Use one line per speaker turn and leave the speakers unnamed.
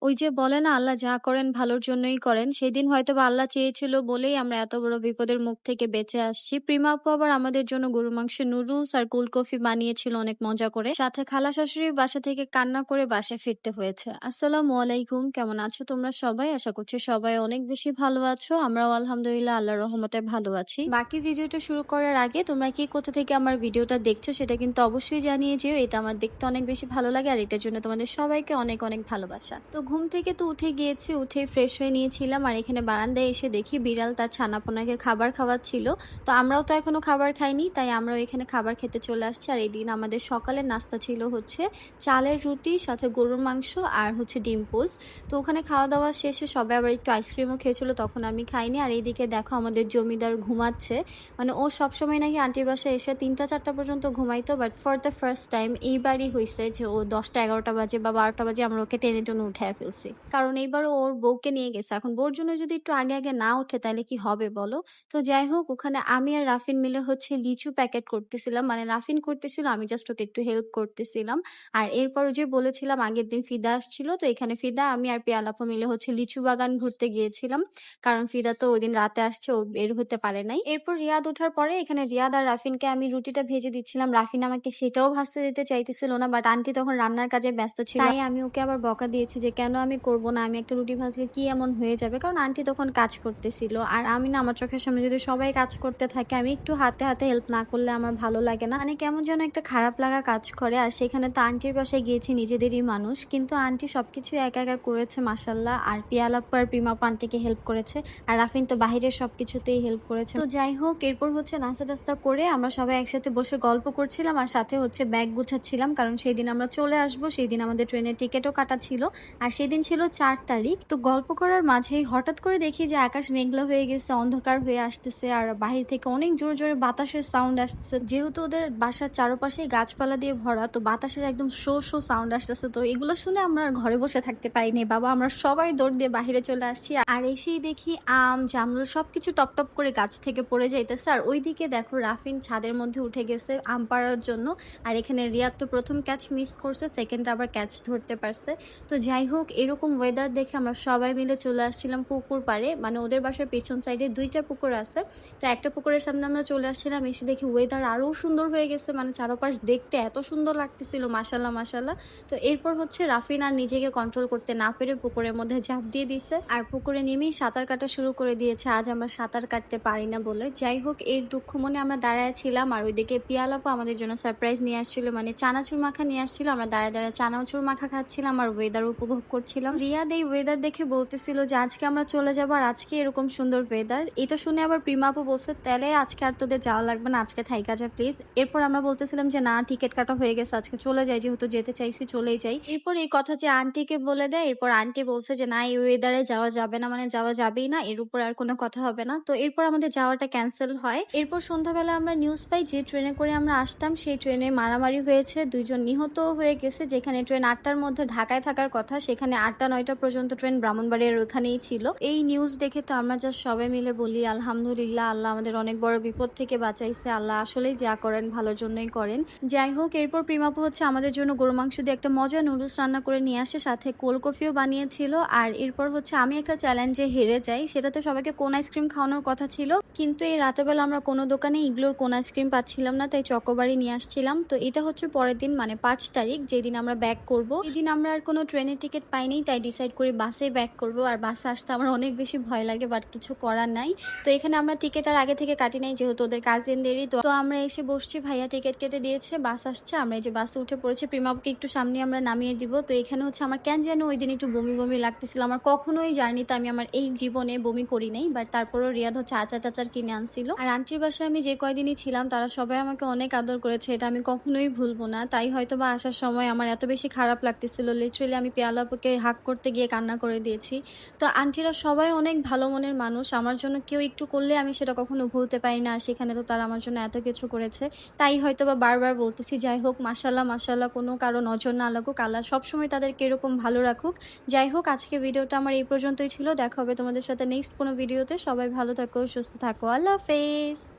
ওই যে বলে না আল্লাহ যা করেন ভালোর জন্যই করেন। সেদিন হয়তোবা আল্লাহ চেয়েছিল বলেই আমরা এত বড় বিপদের মুখ থেকে বেঁচে আসছি। প্রিমা আপু আবার আমাদের জন্য গরুর মাংসের নুডলস আর কোল্ড কফি বানিয়েছিল অনেক মজা করে। সাথে খালা শাশুড়ির বাসা থেকে কান্না করে বাসায় ফিরতে হয়েছে। আসসালামু আলাইকুম, কেমন আছো তোমরা সবাই? আশা করছি সবাই অনেক বেশি ভালো আছো। আমরাও আলহামদুলিল্লাহ আল্লাহর রহমতে ভালো আছি। বাকি ভিডিওটা শুরু করার আগে তোমরা কি কোথা থেকে আমার ভিডিওটা দেখছো সেটা কিন্তু অবশ্যই জানিয়ে যেও। এটা আমার দেখতে অনেক বেশি ভালো লাগে আর এটার জন্য তোমাদের সবাইকে অনেক অনেক ভালোবাসা। তো ঘুম থেকে তো উঠে গিয়েছি, উঠে ফ্রেশ হয়ে নিয়েছিলাম আর এখানে বারান্দায় এসে দেখি বিড়াল তার ছানাপোনাকে খাবার খাওয়াচ্ছিল। তো আমরাও তো এখনো খাবার খাইনি, তাই আমরাও এখানে খাবার খেতে চলে আসছি। আর এই দিন আমাদের সকালের নাস্তা ছিল হচ্ছে চালের রুটি, সাথে গরুর মাংস আর হচ্ছে ডিম পোজ। তো ওখানে খাওয়া দাওয়া শেষে সবাই আবার একটু আইসক্রিমও খেয়েছিল, তখন আমি খাইনি। আর এইদিকে দেখো আমাদের জমিদার ঘুমাচ্ছে। মানে ও সবসময় নাকি আন্টির বাসায় এসে 3টা 4টা পর্যন্ত ঘুমাইতো, but for the first time এইবারই হয়েছে যে ও 10টা 11টা বাজে বা 12টা বাজে আমরা ওকে টেনে টেনে উঠায় ফেলছি। কারণ এইবারও ওর বউকে নিয়ে গেছে। এখন বউর জন্য যদি একটু আগে আগে না ওঠে তাহলে কি হবে বলো? তো যাই হোক, ওখানে আমি আর রাফিন মিলে হচ্ছে লিচু প্যাকেট করতেছিলাম। মানে রাফিন করতেছিল, আমি জাস্ট ওকে একটু হেল্প করতেছিলাম। আর এরপর যে বলেছিলাম আগের দিন ফিদা আসছিল, তো এখানে ফিদা, আমি আর পিয়ালাপা মিলে হচ্ছে লিচু বাগান ঘুরতে গিয়েছিলাম। কারণ ফিদা তো ওই দিন রাতে আসছে, ও বের হতে পারে নাই। এরপর রিয়াদ ওঠার পরে এখানে রিয়াদ আর রাফিনকে আমি রুটিটা ভেজে দিচ্ছিলাম। রাফিন আমাকে সেটাও ভাজতে দিতে চাইতেছিল না, বাট আন্টি তখন রান্নার কাজে ব্যস্ত ছিল, তাই আমি ওকে আবার বকা দিয়েছি যে কেন আমি করব না, আমি একটা রুটি ভাজলে কি এমন হয়ে যাবে। কারণ আন্টি তখন কাজ করতেছিল আর আমি না, আমার চোখের সামনে যদি সবাই কাজ করতে থাকে আমি একটু হাতে হাতে হেল্প না করলে আমার ভালো লাগে না। মানে কেমন যেন একটা খারাপ লাগা কাজ করে। আর সেখানে তো আন্টির বাসায় গিয়েছি, নিজেদেরই মানুষ, কিন্তু আন্টি সবকিছু একা একা করেছে মাসাল্লাহ। আর পিয়ালাপ্পু আর প্রিমাপ্পু আন্টিকে হেল্প করেছে, আর রাফিন তো বাহিরের সবকিছুতেই হেল্প করেছে। তো যাই হোক, এরপর হচ্ছে নাস্তা টাস্তা করে আমরা সবাই একসাথে বসে গল্প করছিলাম আর সাথে হচ্ছে ব্যাগ গুছাচ্ছিলাম। কারণ সেই দিন আমরা চলে আসবো, সেই দিন আমাদের ট্রেনের টিকিটও কাটা ছিল। আর সেদিন ছিল 4 তারিখ। তো গল্প করার মাঝেই হঠাৎ করে দেখি যে আকাশ মেঘলা হয়ে গেছে, অন্ধকার হয়ে আসতেছে আর বাহির থেকে অনেক জোরে জোরে বাতাসের সাউন্ড আসতেছে। যেহেতু ওদের বাসার চারপাশেই গাছপালা দিয়ে ভরা, তো বাতাসের একদম শো শো সাউন্ড আসতেছে। তো এগুলো শুনে আমরা ঘরে বসে থাকতে পারিনি বাবা, আমরা সবাই দৌড় দিয়ে বাহিরে চলে আসছি। আর এসেই দেখি আম জামরুল সবকিছু টপ টপ করে গাছ থেকে পড়ে যাইতেছে। আর ওইদিকে দেখো রাফিন ছাদের মধ্যে উঠে গেছে আম পাড়ার জন্য। আর এখানে রিয়াদ তো প্রথম ক্যাচ মিস করছে, সেকেন্ড আবার ক্যাচ ধরতে পারছে। তো যাই হোক, এরকম ওয়েদার দেখে আমরা সবাই মিলে চলে আসছিলাম পুকুর পাড়ে। মানে ওদের বাসার পেছন সাইডে 2টা পুকুর আছে, তো একটা পুকুরের সামনে আমরা চলে আসছিলাম। এসে দেখি ওয়েদার আরও সুন্দর হয়ে গেছে, মানে চারপাশ দেখতে এত সুন্দর লাগতেছিল, মাশাল্লাহ মাশাল্লাহ। তো এরপর হচ্ছে রাফিন আর নিজেকে কন্ট্রোল করতে না পেরে পুকুরের মধ্যে ঝাঁপ দিয়ে দিছে আর পুকুরে নেমেই সাঁতার কাটা শুরু করে দিয়েছে। আজ আমরা সাঁতার কাটতে পারি না বলে। যাই হোক, এর দুঃখ মনে আমরা দাঁড়ায় ছিলাম। আর ওইদিকে পিয়ালাপা আমাদের জন্য সারপ্রাইজ নিয়ে আসছিল, মানে চানাচুর মাখা নিয়ে আসছিল। আমরা দাঁড়ায় দাঁড়ায় চানাচুর মাখা খাচ্ছিলাম আর ওয়েদার উপভোগ করছিলাম। রিয়াদ এই ওয়েদার দেখে বলতেছিল যে আজকে আমরা চলে যাবো আর আজকে এরকম সুন্দর ওয়েদার। এটা শুনে আবার প্রিমাপু বলছে তাহলে আজকে আর তোদের যাওয়া লাগবে না, আজকে থাইকা যা প্লিজ। এরপর আমরা বলতেছিলাম যে না, টিকিট কাটা হয়ে গেছে, আজকে চলে যাই, যেহেতু যেতে চাইছি চলেই যাই। এরপর এই কথা যে আন্টিকে বলে দেয়, এরপর আন্টি বলছে যে না, এই ওয়েদারে যাওয়া যাবে না, মানে যাওয়া যাবেই না, এর উপর আর কোনো কথা হবে না। তো এরপর আমাদের যাওয়াটা ক্যান্সেল হয়। এরপর সন্ধ্যাবেলা আমরা নিউজ পাই যে ট্রেনে করে আমরা আসতাম সেই ট্রেনে মারামারি হয়েছে, 2জন নিহত হয়ে গেছে। যেখানে ট্রেন 8টার মধ্যে ঢাকায় থাকার কথা, সেখানে 8টা 9টা পর্যন্ত ট্রেন ব্রাহ্মণবাড়িয়ার ওখানেই ছিল। এই নিউজ দেখে তো আমরা যা সবাই মিলে বলি আলহামদুলিল্লাহ, আল্লাহ আমাদের অনেক বড় বিপদ থেকে বাঁচাইছে। আল্লাহ আসলেই যা করেন ভালোর জন্যই করেন। যাই হোক, এরপর প্রিমাপু হচ্ছে আমাদের জন্য গরু মাংস দিয়ে একটা মজা নুডলস রান্না করে নিয়ে আসে, সাথে কোল্ড কফিও বানিয়েছিল। আর এরপর হচ্ছে আমি একটা চ্যালেঞ্জে হেরে যাই, সেটাতে সবাইকে কোন আইসক্রিম খাওয়ানোর কথা ছিল, কিন্তু এই রাতেবেলা আমরা কোনো দোকানে ইগলোর কোন আইসক্রিম পাচ্ছিলাম না, তাই চকোবারি নিয়ে আসছিলাম। তো এটা হচ্ছে পরের দিন, মানে 5 তারিখ, যেদিন আমরা ব্যাক করব। এদিন আমরা আর কোনো ট্রেনের টিকিট পাইনি, তাই ডিসাইড করি বাসে ব্যাক করব। আর বাসে আসতে আমার অনেক বেশি ভয় লাগে, বাট কিছু করার নাই। তো এখানে আমরা টিকিট আর আগে থেকে কাটি নাই, যেহেতু ওদের কাজিনদেরই। তো আমরা এসে বসছি, ভাইয়া টিকিট কেটে দিয়েছে, বাস আসছে, আমরা এই যে বাসে উঠে পড়েছি। প্রিমাপকে একটু সামনে আমরা নামিয়ে দিব। তো এখানে হচ্ছে আমার কেন যেন ওই দিন একটু বমি বমি লাগতেছিল। আমার কখনোই জার্নিতে আমি আমার এই জীবনে বমি করি নাই, বাট তারপরও রিয়াদ হচ্ছে আচার টাচার কিনে আনছিল। আর আন্টির বাসায় আমি যে কয়দিনই ছিলাম তারা সবাই আমাকে অনেক আদর করেছে, এটা আমি কখনোই ভুলবো না। তাই হয়তো বা আসার সময় আমার এত বেশি খারাপ লাগতেছিল, লিটারেলি আমি পেয়ালাপুকে হাক করতে গিয়ে কান্না করে দিয়েছি। তো আন্টিরা সবাই অনেক ভালো মনের মানুষ, আমার জন্য কেউ একটু করলে আমি সেটা কখনো ভুলতে পারি না। আর সেখানে তো তারা আমার জন্য এত কিছু করেছে, তাই হয়তো বা বারবার বলতেছি। যাই হোক, মাশাল্লাহ মাশাল্লাহ, কোনো কারো নজর না লাগুক, আল্লাহ সবসময় তাদেরকে এরকম ভালো রাখুক। যাই হোক, আজকে ভিডিওটা আমার এই পর্যন্তই ছিল। দেখা হবে তোমাদের সাথে নেক্সট কোনো ভিডিওতে। সবাই ভালো থাকো, সুস্থ থাকো, আল্লাহ হাফেজ।